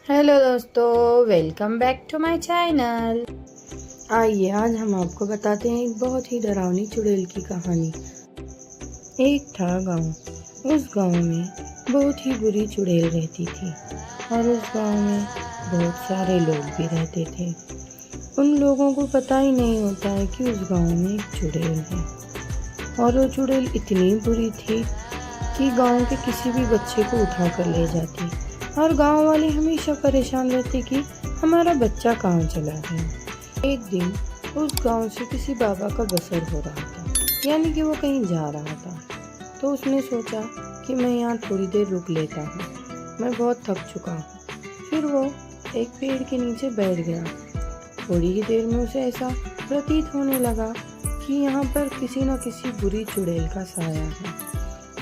Hello दोस्तों, welcome back to my channel. आइए आज हम आपको बताते हैं एक बहुत ही डरावनी चुड़ैल की कहानी। एक था गांव। उस गांव में बहुत ही बुरी चुड़ैल रहती थी और उस गांव में बहुत सारे लोग भी रहते थे। उन लोगों को पता ही नहीं होता है कि उस गांव में एक चुड़ैल है और वो चुड़ैल इतनी बुरी थी कि गांव के किसी भी बच्चे को उठा कर ले जाती और गांव वाले हमेशा परेशान रहते कि हमारा बच्चा कहाँ चला गया। एक दिन उस गांव से किसी बाबा का बसर हो रहा था, यानी कि वो कहीं जा रहा था। तो उसने सोचा कि मैं यहाँ थोड़ी देर रुक लेता हूँ, मैं बहुत थक चुका हूँ। फिर वो एक पेड़ के नीचे बैठ गया। थोड़ी ही देर में उसे ऐसा प्रतीत होने लगा कि यहाँ पर किसी न किसी बुरी चुड़ैल का साया है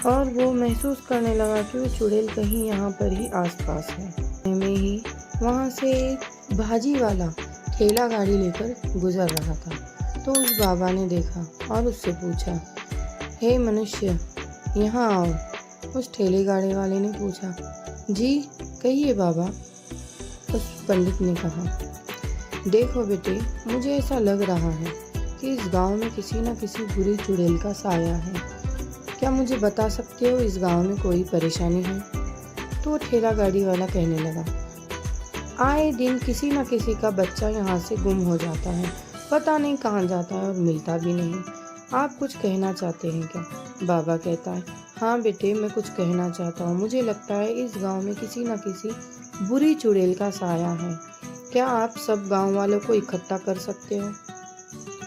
और वो महसूस करने लगा कि वो चुड़ैल कहीं यहाँ पर ही आसपास है। में ही वहाँ से एक भाजी वाला ठेला गाड़ी लेकर गुजर रहा था। तो उस बाबा ने देखा और उससे पूछा, हे मनुष्य, यहाँ आओ। उस ठेले गाड़ी वाले ने पूछा, जी कहिए बाबा। उस पंडित ने कहा, देखो बेटे, मुझे ऐसा लग रहा है कि इस गांव में किसी न किसी बुरी चुड़ैल का साया है। क्या मुझे बता सकते हो इस गांव में कोई परेशानी है? तो ठेला गाड़ी वाला कहने लगा, आए दिन किसी न किसी का बच्चा यहाँ से गुम हो जाता है, पता नहीं कहाँ जाता है और मिलता भी नहीं। आप कुछ कहना चाहते हैं क्या? बाबा कहता है, हाँ बेटे, मैं कुछ कहना चाहता हूँ। मुझे लगता है इस गांव में किसी न किसी बुरी चुड़ैल का साया है। क्या आप सब गांव वालों को इकट्ठा कर सकते हो?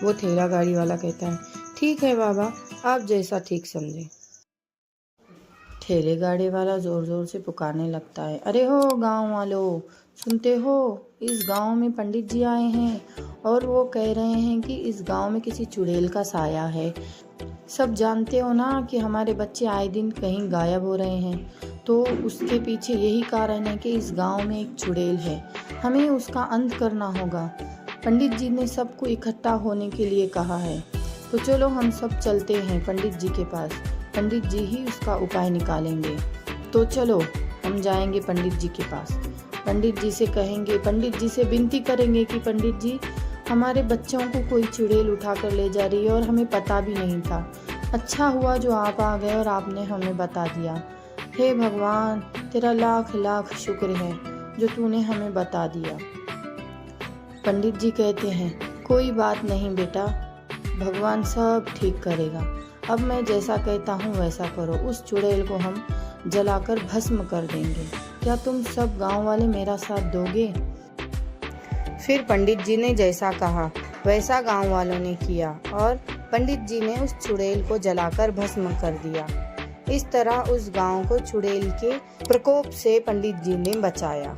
वो ठेला गाड़ी वाला कहता है, ठीक है बाबा, आप जैसा ठीक समझे। ठेले गाड़ी वाला जोर जोर से पुकारने लगता है, अरे हो गांव वालों, सुनते हो? इस गांव में पंडित जी आए हैं और वो कह रहे हैं कि इस गांव में किसी चुड़ैल का साया है। सब जानते हो ना कि हमारे बच्चे आए दिन कहीं गायब हो रहे हैं, तो उसके पीछे यही कारण है कि इस गांव में एक चुड़ैल है। हमें उसका अंत करना होगा। पंडित जी ने सबको इकट्ठा होने के लिए कहा है, तो चलो हम सब चलते हैं पंडित जी के पास। पंडित जी ही उसका उपाय निकालेंगे। तो चलो हम जाएंगे पंडित जी के पास। पंडित जी से कहेंगे, पंडित जी से विनती करेंगे कि पंडित जी, हमारे बच्चों को कोई चुड़ैल उठा कर ले जा रही है और हमें पता भी नहीं था। अच्छा हुआ जो आप आ गए और आपने हमें बता दिया। हे भगवान, तेरा लाख लाख शुक्र है जो तूने हमें बता दिया। पंडित जी कहते हैं, कोई बात नहीं बेटा, भगवान सब ठीक करेगा। अब मैं जैसा कहता हूँ वैसा करो। उस चुड़ैल को हम जलाकर भस्म कर देंगे। क्या तुम सब गांव वाले मेरा साथ दोगे? फिर पंडित जी ने जैसा कहा वैसा गांव वालों ने किया और पंडित जी ने उस चुड़ैल को जलाकर भस्म कर दिया। इस तरह उस गांव को चुड़ैल के प्रकोप से पंडित जी ने बचाया।